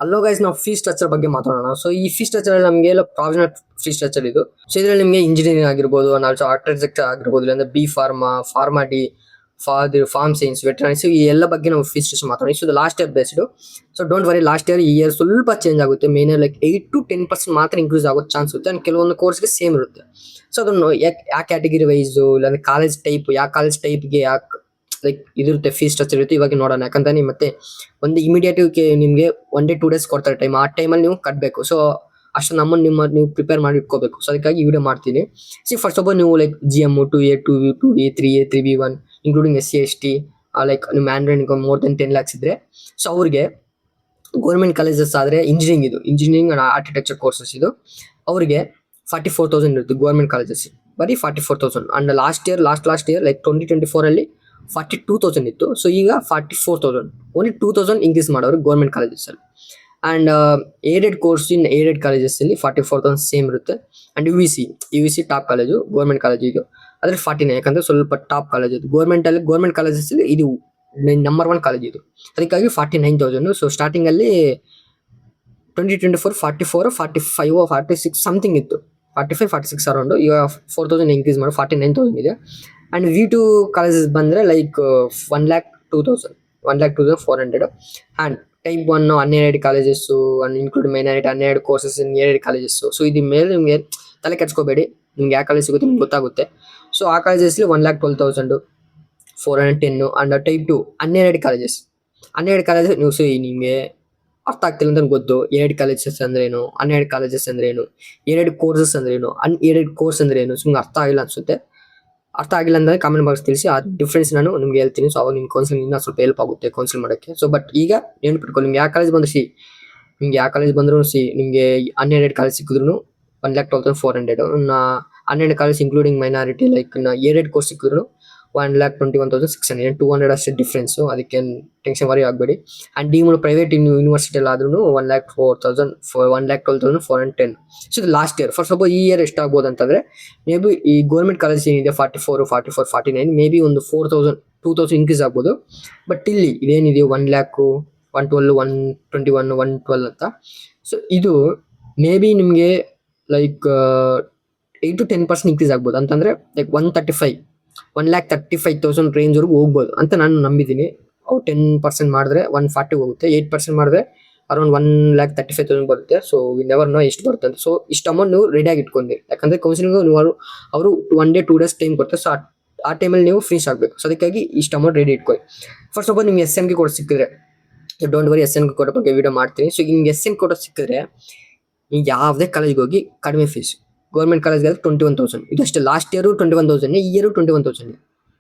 ಅಲ್ಲೋ ಗೈಸ್, ನಾವು fees structure ಬಗ್ಗೆ ಮಾತಾಡೋಣ. ಸೊ ಈ ಫೀಸ್ ಸ್ಟ್ರಕ್ಚರ್ ನಮಗೆ ಪ್ರಾವಿಷನಲ್ ಫೀಸ್ ಸ್ಟ್ರಕ್ಚರ್ ಇದು. ಸೊ ಇದರಲ್ಲಿ ನಿಮಗೆ ಇಂಜಿನಿಯರಿಂಗ್ ಆಗಿರ್ಬೋದು, ಆರ್ಕಿಟೆಕ್ಚರ್ ಆಗಿರ್ಬೋದು, ಇಲ್ಲಾಂದ್ರೆ B pharma, pharma D, pharm science, veterinaries, ಈ ಎಲ್ಲ ಬಗ್ಗೆ ನಾವು ಫೀಸ್ ಸ್ಟ್ರಕ್ಚರ್ ಮಾತಾಡೋಣ. So last year based. So don't worry, last year ಈ ಇಯರ್ ಸ್ವಲ್ಪ ಚೇಂಜ್ ಆಗುತ್ತೆ. ಮೇನ್ ಲೈಕ್ 8 to 10% ಮಾತ್ರ ಇನ್ಕ್ರೀಸ್ ಆಗೋ ಚಾನ್ಸ್ ಇರುತ್ತೆ. ಅಂಡ್ ಕೆಲವೊಂದು ಕೋರ್ಸ್ಗೆ ಸೇಮ್ ಇರುತ್ತೆ. ಸೊ ಅದನ್ನು ಯಾವ ಕ್ಯಾಟಗಿರಿ ವೈಸ್, ಇಲ್ಲಾಂದ್ರೆ ಕಾಲೇಜ್ ಟೈಪ್, ಯಾವ ಕಾಲೇಜ್ ಟೈಪ್ಗೆ ಯಾಕೆ ಲೈಕ್ ಇದಿರುತ್ತೆ, ಫೀಸ್ ಸ್ಟ್ರಕ್ಚರ್ ಇರುತ್ತೆ, ಇವಾಗ ನೋಡೋಣ. ಯಾಕಂದ್ರೆ ನೀವು ಮತ್ತೆ ಒಂದು ಇಮಿಡಿಯೇಟ್ ನಿಮಗೆ 1 day 2 days ಕೊಡ್ತಾರೆ ಟೈಮ್. ಆ ಟೈಮಲ್ಲಿ ನೀವು ಕಟ್ಟಬೇಕು. ಸೊ ಅಷ್ಟು ನೀವು ಪ್ರಿಪೇರ್ ಮಾಡಿ ಇಟ್ಕೋಬೇಕು. ಸೊ ಅದಕ್ಕಾಗಿ ವಿಡಿಯೋ ಮಾಡ್ತೀನಿ. ಫಸ್ಟ್ ಆಫ್ ಆಲ್ ನೀವು like GM 2A 2B 2A 3A 3B1 including SC ST, like ನಿಮ್ಮ ಆಂಡ್ರಾಯ್ಡ್ ಇನ್ಕಮ್ ಮೋರ್ ದೆನ್ 10 lakhs ಇದ್ರೆ, ಸೊ ಅವ್ರಿಗೆ ಗೌರ್ಮೆಂಟ್ ಕಾಲೇಜಸ್ ಆದರೆ ಇಂಜಿನಿಯರಿಂಗ್ ಅಂಡ್ ಆರ್ಕಿಟೆಕ್ಚರ್ ಕೋರ್ಸಸ್ ಇದು ಅವರಿಗೆ 44,000 ಇರುತ್ತೆ ಗೌರ್ಮೆಂಟ್ ಕಾಲೇಜಸ್, ಬರೀ 44,000. ಅಂಡ್ ಲಾಸ್ಟ್ ಇಯರ್ ಲೈಕ್ 2024 ಅಲ್ಲಿ 42,000 ಇತ್ತು. ಸೊ ಈಗ 44,000, ಓನ್ಲಿ 2,000 ಇನ್ಕ್ರೀಸ್ ಮಾಡೋರು ಗೌರ್ಮೆಂಟ್ ಕಾಲೇಜಸ್ ಅಲ್ಲಿ. And aided course in aided colleges ಅಲ್ಲಿ 44,000 ಸೇಮ್ ಇರುತ್ತೆ. And UVC top college, government college ಇದು ಅದ್ರ 49, ಯಾಕಂದ್ರೆ ಸ್ವಲ್ಪ ಟಾಪ್ ಕಾಲೇಜ್ ಇದು. ಗೌರ್ಮೆಂಟ್ ಕಾಲೇಜಸ್ ಅಲ್ಲಿ ಇದು ನಂಬರ್ 1 ಕಾಲೇಜ್ ಇದು, ಅದಕ್ಕಾಗಿ 49,000. ಸೊ ಸ್ಟಾರ್ಟಿಂಗ್ ಅಲ್ಲಿ 2024 44 45 46 ಸಮಥಿಂಗ್ ಇತ್ತು, 45 46 ಅರೌಂಡ್. ಈಗ 4,000 ಇನ್ಕ್ರೀಸ್ ಮಾಡಿ 49,000 ಇದೆ. ಅಂಡ್ V2 ಕಾಲೇಜಸ್ ಬಂದ್ರೆ like 1,02,000 1,02,400. And type 1 12 colleges include minority 12 courses in 2 colleges. So ಇದ್ರ ಮೇಲೆ ನಿಮಗೆ ತಲೆ ಕೆಡ್ಸ್ಕೋಬೇಡಿ, ನಿಮ್ಗೆ ಯಾವ ಕಾಲೇಜ್ ಸಿಗುತ್ತೆ ನಿಮ್ಗೆ ಗೊತ್ತಾಗುತ್ತೆ. ಸೊ ಆ ಕಾಲೇಜಸ್ 1,12,410. ಅಂಡ್ ಟೈಪ್ 2 12 ಕಾಲೇಜಸ್ ನೀವು ನಿಮಗೆ ಅರ್ಥ ಆಗ್ತಿಲ್ಲ ಅಂತ ಗೊತ್ತು. 2 ಕಾಲೇಜಸ್ ಅಂದ್ರೆ ಏನು, 12 ಕಾಲೇಜಸ್ ಅಂದ್ರೆ ಏನು, 2 ಕೋರ್ಸಸ್ ಅಂದ್ರೆ ಏನು, ಅನ್ಎಡೆಡ್ ಕೋರ್ಸ್ ಅಂದ್ರೆ ಏನು, ಸುಮ್ಮನೆ ಅರ್ಥ ಆಗಿಲ್ಲ ಅನ್ಸುತ್ತೆ. ಅರ್ಥ ಆಗಿಲ್ಲ ಅಂದ್ರೆ ಕಾಮೆಂಟ್ ಬಾಕ್ಸ್ ತಿಳಿಸಿ, ಆ ಡಿಫ್ರೆನ್ಸ್ ನಾನು ನಿಮ್ಗೆ ಹೇಳ್ತೀನಿ. ಸೊ ಅವಾಗ ನಿಮ್ಗೆ ಕೌನ್ಸಿಲಿಂಗ್ ಇನ್ನೂ ಸ್ವಲ್ಪ ಹೆಲ್ಪ್ ಆಗುತ್ತೆ ಕೌನ್ಸಿಲ್ ಮಾಡೋಕ್ಕೆ. ಸೊ ಬಟ್ ಈಗ ನೆನ್ಪಿಟ್ಕೊಳ್ಳಿ, ನಿಮ್ಗೆ ಯಾವ ಕಾಲೇಜ್ ಬಂದ್ರು ನಿಮ್ಗೆ 12 ಕಾಲೇಜ್ ಸಿಕ್ಕಿದ್ರು 1,12,400. 12 college including minority like 2 course ಸಿಕ್ಕಿದ್ರು 1,21,600, 200 ಅಷ್ಟೇ ಡಿಫ್ರೆನ್ಸ್. ಅದಕ್ಕೆ ಟೆನ್ಷನ್ ವರಿ ಆಗಬೇಡಿ. ಅಂಡ್ ಡೀಮ್ಡ್ ಪ್ರೈವೇಟ್ ಯೂನಿವರ್ಸಿಟಿ ಆದ್ರೂ 1,12,410. ಸೊ ಇದು last year. First of all ಈ ಇಯರ್ ಎಷ್ಟಾಗ್ಬೋದು ಅಂತಂದ್ರೆ, ಮೇ ಬಿ ಈ ಗೌರ್ಮೆಂಟ್ ಕಾಲೇಜ್ ಏನಿದೆ 44 44 49, ಮೇ ಬಿ ಒಂದು 4,000 2,000 ಇನ್ಕ್ರೀಸ್ ಆಗ್ಬೋದು. ಬಟ್ ಇಲ್ಲಿ ಇದೇನಿದೆ 1 lakh 112 121 112 ಅಂತ. ಸೊ ಇದು ಮೇ ಬಿ ನಿಮಗೆ ಲೈಕ್ 8 to 10% ಇನ್ಕ್ರೀಸ್ ಆಗ್ಬೋದು. ಅಂತಂದ್ರೆ ಲೈಕ್ 1,35,000 ರೇಂಜ್ ವರೆಗೂ ಹೋಗ್ಬೋದು ಅಂತ ನಾನು ನಂಬಿದ್ದೀನಿ. ಅವು 10% ಮಾಡಿದ್ರೆ 140 ಹೋಗುತ್ತೆ, 8% ಮಾಡಿದ್ರೆ ಅರೌಂಡ್ 1,35,000 ಬರುತ್ತೆ. ಸೊ ವಿ ನೆವರ್ ನೋ ಎಷ್ಟು ಬರುತ್ತೆ ಅಂತ. ಸೊ ಇಷ್ಟು ಅಮೌಂಟ್ ನೀವು ರೆಡಿಯಾಗಿ ಇಟ್ಕೊಂಡಿ, ಯಾಕಂದ್ರೆ ಕೌನ್ಸಿಲಿಂಗ್ ನೀವು ಅವರು 1 day 2 days ಟೈಮ್ ಕೊಡ್ತಾರೆ. ಸೊ ಆ ಟೈಮಲ್ಲಿ ನೀವು ಫ್ರೀಸ್ ಆಗಬೇಕು. ಸೊ ಅದಕ್ಕಾಗಿ ಇಷ್ಟು ಅಮೌಂಟ್ ರೆಡಿ ಇಟ್ಕೊಳ್ಳಿ. ಫಸ್ಟ್ ಆಫ್ ಆಲ್ ನಿಮ್ಗೆ SN ಕೋಡ್ ಸಿಕ್ಕಿದ್ರೆ, ಡೋಂಟ್ ವರಿ, SN ಕೋಡ್ ಬಗ್ಗೆ ವಿಡಿಯೋ ಮಾಡ್ತೀನಿ. ಸೊ ನಿಮ್ಗೆ SN ಕೋಡ್ ಸಿಕ್ಕಿದ್ರೆ ಈಗ ಯಾವುದೇ ಕಾಲೇಜ್ಗೆ ಹೋಗಿ ಕಡಿಮೆ ಫೀಸ್. ಗೌರ್ಮೆಂಟ್ ಕಾಲೇಜ್ಗೆ 21,000 ಇದಷ್ಟೇ. ಲಾಸ್ಟ್ ಇಯರ್ 21,000, ಈ year 21,000.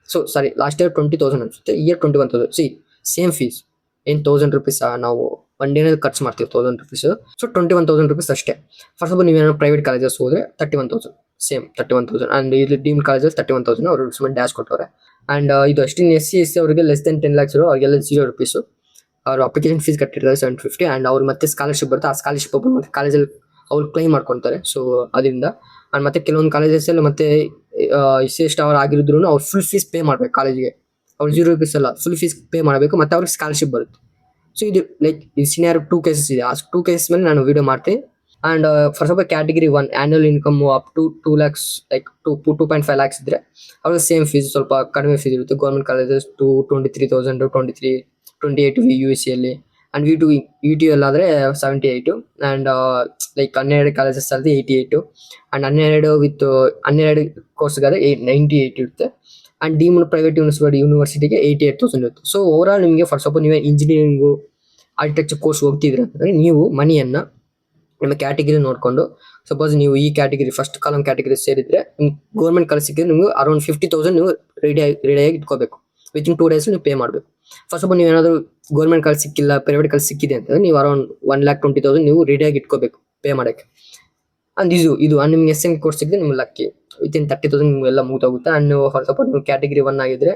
So sorry, last year 20,000 ಅನ್ಸುತ್ತೆ, ಇಯರ್ 21,000. Same fees. ಏನು 1,000 rupees ನಾವು ಒನ್ ಡೇನಲ್ಲಿ ಖರ್ಚು ಮಾಡ್ತೀವಿ 1,000 rupees. ಸೊ 21,000 rupees ಅಷ್ಟೇ. ಫಸ್ಟ್ ಆಫ್ ಆಲ್ ನೀವೇನೋ ಪ್ರೈವೇಟ್ ಕಾಲೇಜಸ್ ಹೋದ್ರೆ 31,000, ಸೇಮ್ 31,000. ಅಂಡ್ ಇಲ್ಲಿ ಡೀಮ್ ಕಾಲೇಜಸ್ 31,000 ಅವರು ಸುಮ್ಮನೆ ಡ್ಯಾಶ್ ಕೊಟ್ಟವ್ರೆ. ಅಂಡ್ ಇದು ಅಷ್ಟೇ. SC SC ಅವರಿಗೆ ಲೆಸ್ ದೆನ್ 10 lakhs ಅವ್ರಿಗೆಲ್ಲ 0 rupees. ಅವ್ರು ಅಪ್ಲಿಕೇಶನ್ ಫೀಸ್ ಕಟ್ಟಿರ್ತಾರೆ 750. ಅಂಡ್ ಅವ್ರು ಮತ್ತೆ ಸ್ಕಾಲರ್ಶಿಪ್ ಬರುತ್ತೆ, ಆ ಸ್ಕಾಲರ್ಶಿಪ್ ಒಬ್ಬರು ಮತ್ತೆ ಕಾಲೇಜಲ್ಲಿ ಅವ್ರು ಕ್ಲೈಮ್ ಮಾಡ್ಕೊತಾರೆ. ಸೊ ಅದರಿಂದ ಅಂಡ್ ಮತ್ತೆ ಕೆಲವೊಂದು ಕಾಲೇಜಸ್ ಅಲ್ಲಿ ಮತ್ತೆ ಎಷ್ಟು ಅವ್ರು ಆಗಿದ್ರು ಅವ್ರು ಫುಲ್ ಫೀಸ್ ಪೇ ಮಾಡ್ಬೇಕು ಕಾಲೇಜಿಗೆ. ಅವ್ರು 0 rupees ಅಲ್ಲ, ಫುಲ್ ಫೀಸ್ ಪೇ ಮಾಡಬೇಕು, ಮತ್ತೆ ಅವ್ರಿಗೆ ಸ್ಕಾಲರ್ಶಿಪ್ ಬರುತ್ತೆ. ಸೊ ಇದು ಲೈಕ್ ಈ ಸಿನಿಯರ್ 2 cases ಇದೆ. ಆ 2 cases ಮೇಲೆ ನಾನು ವಿಡಿಯೋ ಮಾಡ್ತೀನಿ. And first of all category 1 annual income up to 2 lakhs like 2.5 lakhs ಇದ್ರೆ ಅವ್ರಿಗೆ ಸೇಮ್ ಫೀಸ್, ಸ್ವಲ್ಪ ಕಡಿಮೆ ಫೀಸ್ ಇರುತ್ತೆ. ಗೌರ್ಮೆಂಟ್ ಕಾಲೇಜಸ್ 23,000 28 USC ಅಲ್ಲಿ. And V2 ಅಲ್ಲಾದ್ರೆ 78. And like 12 colleges ಅಲ್ಲಿ 88. ಅಂಡ್ 12 ಕೋರ್ಸ್ಗಾದ್ರೆ 98 ಇರುತ್ತೆ. ಅಂಡ್ ಡೀಮ್ಡ್ ಪ್ರೈವೇಟ್ ಯೂನಿವರ್ಸಿಟಿಗೆ 88,000 ಇರುತ್ತೆ. ಸೊ ಓವರ್ ಆಲ್ ನಿಮಗೆ ಫಸ್ಟ್ ಆಫ್ ಆಲ್ ನೀವೇ ಇಂಜಿನಿಯರಿಂಗು ಆರ್ಕಿಟೆಕ್ಚರ್ ಕೋರ್ಸ್ ಹೋಗ್ತಿದ್ರೆ ಅಂತಂದ್ರೆ ನೀವು ಮನಿಯನ್ನ ನಿಮ್ಮ ಕ್ಯಾಟಗಿರಿ ನೋಡಿಕೊಂಡು, ಸಪೋಸ್ ನೀವು ಈ ಕ್ಯಾಟಗಿರಿ ಫಸ್ಟ್ ಕಾಲಮ್ ಕ್ಯಾಟಗಿರಿ ಸೇರಿದ್ರೆ ಗೌರ್ಮೆಂಟ್ ಕಾಲೇಜ್ ಸಿಕ್ಕಿದ್ರೆ ನಿಮ್ಗೆ ಅರೌಂಡ್ 50,000 ನೀವು ರೆಡಿಯಾಗಿ ಇಟ್ಕೋಬೇಕು. ವಿತಿನ್ 2 days ನೀವು ಪೇ ಮಾಡಬೇಕು. ಫಸ್ಟ್ ಆಫ್ ಆಲ್ ನೀವೇನಾದರೂ ಗೌರ್ಮೆಂಟ್ ಕಾಲೇಜ್ ಸಿಕ್ಕಿಲ್ಲ, ಪ್ರೈವೇಟ್ ಕಾಲೇಜ್ ಸಿಕ್ಕಿದೆ ಅಂತಂದ್ರೆ ನೀವು ಅರೌಂಡ್ 1,20,000 ನೀವು ರೆಡಿಯಾಗಿ ಇಟ್ಕೋಬೇಕು ಪೇ ಮಾಡೋಕ್ಕೆ. ಅಂಡ್ ಇದು ನಿಮ್ಗೆ SN ಕೋರ್ಸ್ ಸಿಕ್ಕಿದ್ರೆ ನಿಮ್ಗೆ ಲಕ್ಕಿ, ವಿತಿನ್ 30,000 ನಿಮ್ಗೆಲ್ಲ ಮುಗ್ದೋಗುತ್ತೆ. ಅಂಡ್ ನೀವು ಫಸ್ಟ್ ಆಫ್ ಆಲ್ ನೀವು ಕ್ಯಾಟಗಿರಿ 1 ಆಗಿದ್ರೆ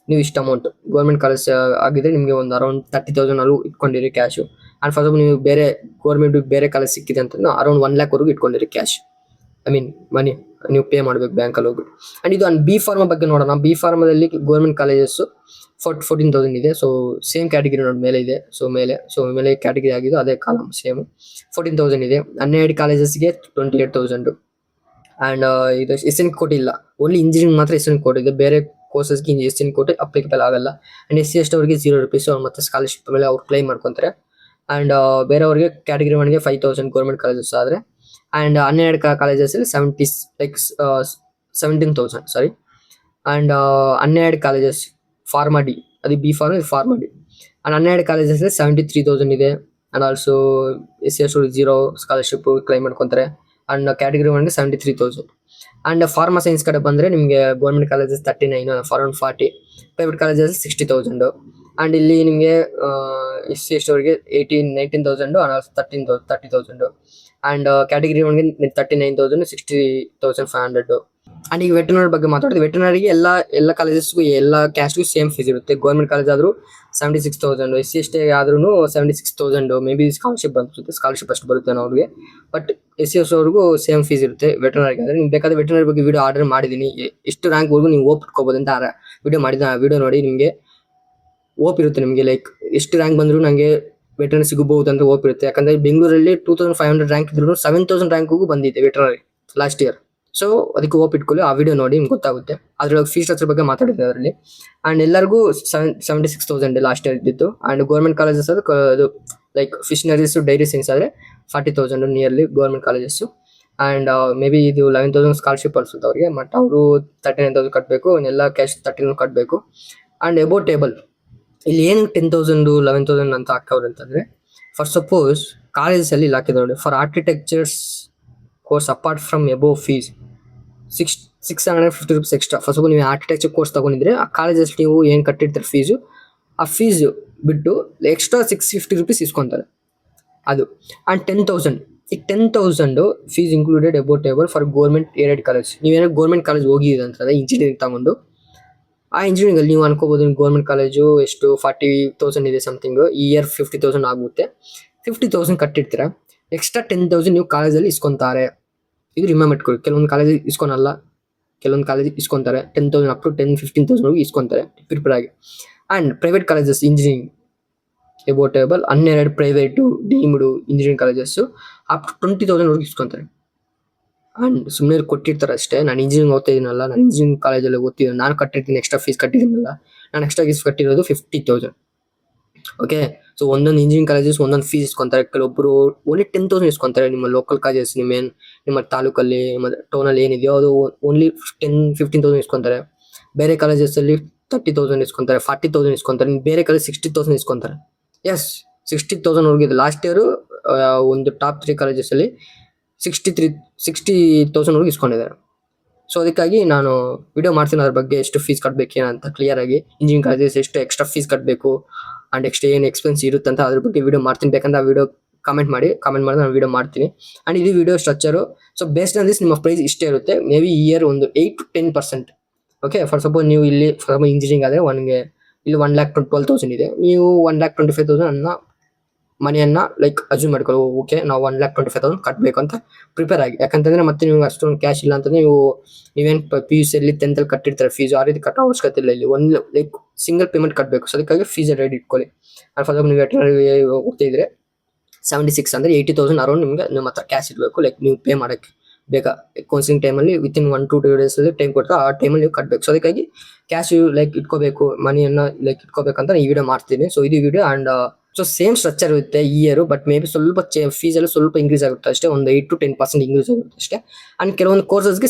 ನೀವು ಇಷ್ಟು ಅಮೌಂಟ್, ಗೌರ್ಮೆಂಟ್ ಕಾಲೇಜ್ ಆಗಿದ್ರೆ ನಿಮಗೆ ಒಂದು ಅರೌಂಡ್ 30,000 ಅಲ್ಲೂ ಇಟ್ಕೊಂಡಿರಿ cash. And first of all ನೀವು ಬೇರೆ ಗೌರ್ಮೆಂಟ್ ಬೇರೆ ಕಾಲೇಜ್ ಸಿಕ್ಕಿದೆ ಅಂತ ಅರೌಂಡ್ 1 lakh ವರೆಗೂ ಇಟ್ಕೊಂಡಿರಿ ಕ್ಯಾಶ್, ಐ ಮೀನ್ ಮನಿ. ನೀವು ಪೇ ಮಾಡಬೇಕು ಬ್ಯಾಂಕಲ್ಲಿ ಹೋಗ್ಬಿಟ್ಟು. ಆ್ಯಂಡ್ ಇದು ಬಿ ಫಾರ್ಮಾ ಬಗ್ಗೆ ನೋಡೋಣ. ಬಿ ಫಾರ್ಮಾದಲ್ಲಿ ಗೌರ್ಮೆಂಟ್ ಕಾಲೇಜಸ್ 14,000 ಇದೆ. ಸೊ ಸೇಮ್ ಕ್ಯಾಟಗಿರಿ ನೋಡಿ ಮೇಲೆ ಇದೆ. ಮೇಲೆ ಕ್ಯಾಟಗಿರಿ ಆಗಿದ್ದು ಅದೇ ಕಾಲಮ್ ಸೇಮ್ 14,000 ಇದೆ. ಅನ್ಎಯ್ಡೆಡ್ ಕಾಲೇಜಸ್ಗೆ 28,000. ಆ್ಯಂಡ್ ಇದು ಎಸ್ ಎನ್ ಕೋಟಿ ಇಲ್ಲ, ಓನ್ಲಿ ಇಂಜಿನಿಯರಿಂಗ್ ಮಾತ್ರ ಎಸ್ ಎನ್ ಕೋಟಿ ಇದೆ. ಬೇರೆ ಕೋರ್ಸಸ್ಗೆ ಎಸ್ ಎನ್ ಕೋಟಿ ಅಪ್ಲಿಕಬಲ್ ಆಗಲ್ಲ. ಆ್ಯಂಡ್ SC/ST ಅವರಿಗೆ ₹0 ಅವ್ರು ಮತ್ತೆ ಸ್ಕಾಲರ್ಶಿಪ್ ಮೇಲೆ ಅವ್ರು ಕ್ಲೈಮ್ ಮಾಡ್ಕೊತಾರೆ. ಆ್ಯಂಡ್ ಬೇರೆಯವ್ರಿಗೆ ಕ್ಯಾಟಗಿರಿ 1ಗೆ 5,000 ಗೌರ್ಮೆಂಟ್ ಕಾಲೇಜಸ್ ಆದರೆ. ಆ್ಯಂಡ್ ಅನ್ಎಯ್ಡೆಡ್ ಕಾಲೇಜಸಲ್ಲಿ 17,000 sorry. And unaided colleges pharma D, ಅದು ಬಿ ಫಾರ್ಮ್, ಇದು pharma D. And unaided colleges 73,000 ಇದೆ. And also SC/ST 0 scholarship claim ಮಾಡ್ಕೊತಾರೆ. ಆ್ಯಂಡ್ ಕ್ಯಾಟಗಿರಿ 1ಗೆ 73,000. ಆ್ಯಂಡ್ ಫಾರ್ಮಾ ಸೈನ್ಸ್ ಕಡೆ ಬಂದರೆ ನಿಮಗೆ government colleges 39, pharma 40, private colleges 60,000. And ಇಲ್ಲಿ ನಿಮಗೆ SC/ST ಅವರಿಗೆ 19,000 ಆ್ಯಂಡ್ 30,000. ಆ್ಯಂಡ್ ಕ್ಯಾಟಗಿರಿ 1ಗೆ 39,000, 60,500. ಆ್ಯಂಡ್ ಈಗ ವೆಟರ್ನರಿ ಬಗ್ಗೆ ಮಾತಾಡಿದ್ರೆ, ವೆಟರ್ನರಿಗೆ ಎಲ್ಲ ಕಾಲೇಜಸ್ಗೂ ಎಲ್ಲ ಕ್ಯಾಸ್ಟ್ಗೂ ಸೇಮ್ ಫೀಸ್ ಇರುತ್ತೆ. ಗೌರ್ಮೆಂಟ್ ಕಾಲೇಜ್ ಆದರೂ 76,000, SC/ST ಆದ್ರೂ 76,000. ಮೇ ಬಿ ಸ್ಕಾಲರ್ಶಿಪ್ ಬರುತ್ತೆ, ಸ್ಕಾಲರ್ಶಿಪ್ ಅಷ್ಟು ಬರುತ್ತೆ ಅವ್ರಿಗೆ. ಬಟ್ SC/ST ಅವ್ರಿಗೂ ಸೇಮ್ ಫೀಸ್ ಇರುತ್ತೆ ವೆಟರ್ನರಿಗೆ. ಆದರೆ ನಿಮ್ಗೆ ಬೇಕಾದ್ರೆ ವೆಟರ್ನರಿ ಬಗ್ಗೆ ವಿಡಿಯೋ ಆರ್ಡರ್ ಮಾಡಿದ್ದೀನಿ. ಎಷ್ಟು ರ್ಯಾಂಕ್ವರೆಗೂ ನೀವು ಓಪ್ ಇಟ್ಕೋಬೋದು ಅಂತ ವಿಡಿಯೋ ಮಾಡಿದ್ದೀನಿ. ಆ ವಿಡಿಯೋ ನೋಡಿ ನಿಮಗೆ ಓಪ್ ಇರುತ್ತೆ. ನಿಮಗೆ ಲೈಕ್ ಎಷ್ಟು ರ್ಯಾಂಕ್ ಬಂದರೂ ನನಗೆ ವೆಟರ್ನರಿ ಸಿಗಬಹುದು ಅಂತ ಓಪ್ ಇರುತ್ತೆ. ಯಾಕಂದರೆ ಬೆಂಗಳೂರಲ್ಲಿ 2,500 ರ್ಯಾಂಕ್ ಇದ್ರು 7,000 ರ್ಯಾಂಕ್ಗೂ ಬಂದಿದೆ ವೆಟರ್ನರಿ ಲಾಸ್ಟ್ ಇಯರ್. ಸೊ ಅದಕ್ಕೆ ಓಪ್ ಇಟ್ಕೊಳ್ಳಿ, ಆ ವಿಡಿಯೋ ನೋಡಿ ನಿಮ್ಗೆ ಗೊತ್ತಾಗುತ್ತೆ. ಅದ್ರೊಳಗೆ ಫೀಸ್ ಸ್ಟ್ರಕ್ಚರ್ ಬಗ್ಗೆ ಮಾತಾಡಿದ್ದೆ ಅದರಲ್ಲಿ. ಆ್ಯಂಡ್ ಎಲ್ಲರಿಗೂ 76,000 ಲಾಸ್ಟ್ ಇಯರ್ ಇದ್ದಿತ್ತು. ಆ್ಯಂಡ್ ಗೌರ್ಮೆಂಟ್ ಕಾಲೇಜಸ್ ಅದು ಲೈಕ್ ಫಿಷನರೀಸ್, ಡೈರಿ ಸೈನ್ಸ್ ಆದರೆ 40,000 nearly government colleges. And may be ಇದು 11,000 ಸ್ಕಾಲರ್ಶಿಪ್ ಅನ್ಸುತ್ತೆ ಅವ್ರಿಗೆ. ಬಟ್ ಅವರು 39,000 ಕಟ್ಟಬೇಕು, ಎಲ್ಲ ಕ್ಯಾಶ್ 13 ಕಟ್ಟಬೇಕು. ಆ್ಯಂಡ್ ಎಬೋ ಟೇಬಲ್ ಇಲ್ಲಿ ಏನು 10,000 11,000 ಅಂತ ಹಾಕವ್ರು ಅಂತಂದರೆ, ಫಾರ್ ಸಪೋಸ್ ಕಾಲೇಜಸಲ್ಲಿ ಇಲ್ಲಿ ಹಾಕಿದ್ರು ನೋಡಿ, for architectures course apart from above fees ₹650 extra. First of all ನೀವು ಆರ್ಕಿಟೆಕ್ಚರ್ ಕೋರ್ಸ್ ತೊಗೊಂಡಿದ್ರೆ ಆ ಕಾಲೇಜಸ್ ನೀವು ಏನು ಕಟ್ಟಿರ್ತಾರೆ ಫೀಸು, ಆ ಫೀಸು ಬಿಟ್ಟು ಎಕ್ಸ್ಟ್ರಾ ₹650 ಇಸ್ಕೊತಾರೆ ಅದು. ಆ್ಯಂಡ್ 10,000, ಈ 10,000 fees included above table for government aided college. ನೀವೇನೋ ಗೌರ್ಮೆಂಟ್ ಕಾಲೇಜ್ ಹೋಗಿದ್ದೀರಿ ಅಂತಂದರೆ ಇಂಜಿನಿಯರಿಂಗ್ ತಗೊಂಡು, ಆ ಇಂಜಿನಿಯರಿಂಗಲ್ಲಿ ನೀವು ಅನ್ಕೋಬೋದು ಗೌರ್ಮೆಂಟ್ ಕಾಲೇಜು ಎಷ್ಟು 40,000 ಇದೆ ಸಮಥಿಂಗ್, ಈ ಇಯರ್ 50,000 ಆಗುತ್ತೆ. 50,000 ಕಟ್ಟಿರ್ತೀರ, ಎಕ್ಸ್ಟ್ರಾ 10,000 ನೀವು ಕಾಲೇಜಲ್ಲಿ ಇಸ್ಕೊತಾರೆ. ಇದು ರಿಮೆಂಬರ್ ಇಟ್ಕೊಳ್ಳಿ. ಕೆಲವೊಂದು ಕಾಲೇಜ್ ಇಸ್ಕೊನಲ್ಲ, ಕೆಲವೊಂದು ಕಾಲೇಜ್ ಇಸ್ಕೊತಾರೆ. 10,000 ಅಪ್ ಟು 10-15,000 ಇಸ್ಕೊತಾರೆ ಪ್ರಿಪೇರ್ ಆಗಿ. And private colleges engineering above table unaided private deemed engineering colleges up to 20,000 ಇಸ್ಕೊತಾರೆ. ಆ್ಯಂಡ್ ಸುಮ್ಮನೆ ಕೊಟ್ಟಿರ್ತಾರೆ ಅಷ್ಟೇ. ನಾನು ಇಂಜಿನಿಯರಿಂಗ್ ಓದ್ತಾ ಇದ್ದೀನಲ್ಲ, ನಾನು ಇಂಜಿನಿಯರಿಂಗ್ ಕಾಲೇಜಲ್ಲಿ ಓದ್ತಿದ್ದೀನಿ, ನಾನು ಕಟ್ಟಿರ್ತೀನಿ, ಎಕ್ಸ್ಟ್ರಾ ಫೀಸ್ ಕಟ್ಟಿದ್ದೀನಲ್ಲ, ನಾನು ಎಕ್ಸ್ಟ್ರಾ ಫೀಸ್ ಕಟ್ಟಿರೋದು 50,000. ಓಕೆ, ಸೊ ಒಂದೊಂದು ಇಂಜಿನಿಯರಿಂಗ್ ಕಾಲೇಜಸ್ ಒಂದೊಂದು ಫೀಸ್ ಇಸ್ಕೊತಾರೆ. ಕೆಲವೊಬ್ಬರು ಓನ್ಲಿ 10,000 ಇಸ್ಕೊತಾರೆ. ನಿಮ್ಮ ಲೋಕಲ್ ಕಾಲೇಜಸ್ ನಿಮ್ಮ ತಾಲೂಕಲ್ಲಿ ಮತ್ತು ಟೌನಲ್ಲಿ ಏನಿದೆಯೋ ಅದು ಓನ್ಲಿ 10-15,000 ಇಸ್ಕೊತಾರೆ. ಬೇರೆ ಕಾಲೇಜಸಲ್ಲಿ 30,000 ಇಸ್ಕೊತಾರೆ, 40,000 ಇಸ್ಕೊತಾರೆ. ಬೇರೆ ಕಾಲೇಜ್ 60,000 ಇಸ್ಕೊತಾರೆ. ಎಸ್, 60,000 ಹೋಗಿದೆ. ಲಾಸ್ಟ್ ಇಯರು ಒಂದು ಟಾಪ್ 3 ಕಾಲೇಜಸಲ್ಲಿ 60,000 ಇಸ್ಕೊಂಡಿದ್ದಾರೆ. ಸೊ ಅದಕ್ಕಾಗಿ ನಾನು ವಿಡಿಯೋ ಮಾಡ್ತೀನಿ ಅದ್ರ ಬಗ್ಗೆ, ಎಷ್ಟು ಫೀಸ್ ಕಟ್ಟಬೇಕು ಏನಂತ ಕ್ಲಿಯರಾಗಿ. ಇಂಜಿನಿಯರಿಂಗ್ ಕಾಲೇಜಸ್ ಎಷ್ಟು ಎಕ್ಸ್ಟ್ರಾ ಫೀಸ್ ಕಟ್ಟಬೇಕು ಆ್ಯಂಡ್ ಎಕ್ಸ್ಟ್ರಾ ಏನು ಎಕ್ಸ್ಪೆನ್ಸ್ ಇರುತ್ತೆ ಅಂತ ಅದ್ರ ಬಗ್ಗೆ ವಿಡಿಯೋ ಮಾಡ್ತೀನಿ. ಬೇಕಂದ್ರೆ ಆ ವಿಡಿಯೋ ಕಮೆಂಟ್ ಮಾಡಿದ್ರೆ ನಾನು ವಿಡಿಯೋ ಮಾಡ್ತೀನಿ. ಆ್ಯಂಡ್ ಇದು video structure. So based on this ನಿಮ್ಮ ಪ್ರೈಸ್ ಇಷ್ಟೇ ಇರುತ್ತೆ. ಮೇ ಬಿ ಇಯರ್ ಒಂದು 8-10%. ಓಕೆ, ಫಾರ್ ಸಪೋಸ್ ನೀವು ಇಲ್ಲಿ ಇಂಜಿನಿಯರಿಂಗ್ ಆದರೆ ಇಲ್ಲಿ 1,12,000 ಇದೆ, ನೀವು 1,25,000 ಅನ್ನ ಮನೆಯನ್ನು ಲೈಕ್ ಅಸ್ಯೂಮ್ ಮಾಡ್ಕೊಳ್ಳಿ. ಓಕೆ, ನಾವು 1,25,000 ಕಟ್ಟಬೇಕು ಅಂತ ಪ್ರಿಪೇರ್ ಆಗಿ. ಯಾಕಂತಂದರೆ ಮತ್ತೆ ನಿಮ್ಗೆ ಅಷ್ಟೊಂದು ಕ್ಯಾಶ್ ಇಲ್ಲ ಅಂತಂದರೆ ನೀವೇನು PUCಯಲ್ಲಿ 10th ಕಟ್ಟಿರ್ತಾರೆ ಫೀಸು, ಆ ರೀತಿ ಕಟ್ಟೋ ಅವಶ್ಯಕತೆ ಇಲ್ಲ. ಇಲ್ಲಿ ಒಂದು ಲೈಕ್ ಸಿಂಗಲ್ ಪೇಮೆಂಟ್ ಕಟ್ಟಬೇಕು. ಸೊ ಅದಕ್ಕಾಗಿ ಫೀಸ್ ರೆಡಿ ಇಟ್ಕೊಳ್ಳಿ. ಆ್ಯಂಡ್ ಫಾರ್ ನೀವು ವೆಟರ್ನರಿ ಹೋಗ್ತಿದ್ರೆ 76 ಅಂದರೆ 80,000 ಅರೌಂಡ್ ನಿಮಗೆ ನಿಮ್ಮ ಹತ್ರ ಕ್ಯಾಶ್ ಇರಬೇಕು. ಲೈಕ್ ನೀವು ಪೇ ಮಾಡೋಕ್ಕೆ ಬೇಗ ಕೌನ್ಸಿಲಿಂಗ್ ಟೈಮಲ್ಲಿ ವಿತಿನ್ 1-2 ಡೇಸಲ್ಲಿ ಟೈಮ್ ಕೊಟ್ಟು ಆ ಟೈಮಲ್ಲಿ ನೀವು ಕಟ್ಟಬೇಕು. ಸೊ ಅದಕ್ಕಾಗಿ ಕ್ಯಾಶ್ ಲೈಕ್ ಇಟ್ಕೋಬೇಕು, ಮನಿಯನ್ನು ಲೈಕ್ ಇಟ್ಕೋಬೇಕಂತ ಈ ವಿಡಿಯೋ ಮಾಡ್ತೀನಿ. ಸೊ ಇದು video. And so same structure ಇರುತ್ತೆ ಈ ಇಯರು, ಬಟ್ ಮೇ ಬಿ ಸ್ವಲ್ಪ ಫೀಸಲ್ಲಿ ಸ್ವಲ್ಪ ಇಂಕ್ರೀಸ್ ಆಗುತ್ತೆ ಅಷ್ಟೇ, ಒಂದು 8-10% ಇಂಕ್ರೀಸ್ ಆಗುತ್ತೆ ಅಷ್ಟೇ. ಆ್ಯಂಡ್ ಕೆಲವೊಂದು ಕೋರ್ಸಸ್ಗೆ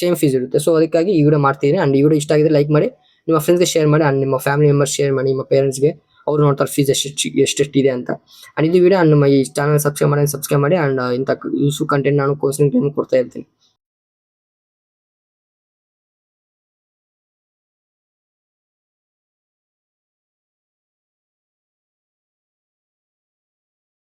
ಸೇಮ್ ಫೀಸ್ ಇರುತ್ತೆ. ಸೊ ಅದಕ್ಕಾಗಿ ಈ ವಿಡಿಯೋ ಮಾಡ್ತೀನಿ. ಆ್ಯಂಡ್ ಈ ವಿಡಿಯೋ ಇಷ್ಟ ಆಗಿದ್ರೆ ಲೈಕ್ ಮಾಡಿ, ನಿಮ್ಮ ಫ್ರೆಂಡ್ಸ್ಗೆ ಶೇರ್ ಮಾಡಿ, ಆ್ಯಂಡ್ ನಿಮ್ಮ ಫ್ಯಾಮಿಲಿ ಮೆಂಬರ್ಸ್ ಶೇರ್ ಮಾಡಿ, ನಿಮ್ಮ ಪೇರೆಂಟ್ಸ್ಗೆ, ಅವ್ರು ನೋಡ್ತಾರೆ ಫೀಸ್ ಎಷ್ಟೆಷ್ಟಿದೆ ಅಂತ. ಆ್ಯಂಡ್ ಇದು ವಿಡಿಯೋ ನಮ್ಮ ಈ ಚಾನಲ್ ಸಬ್ಸ್ಕ್ರೈಬ್ ಮಾಡಿ. ಆ್ಯಂಡ್ ಇಂಥ ಯೂಸ್ಫುಲ್ ಕಂಟೆಂಟ್ ನಾನು ಕೋರ್ಸಿಂಗ್ ಟೈಮ್ ಕೊಡ್ತಾ ಇರ್ತೀನಿ.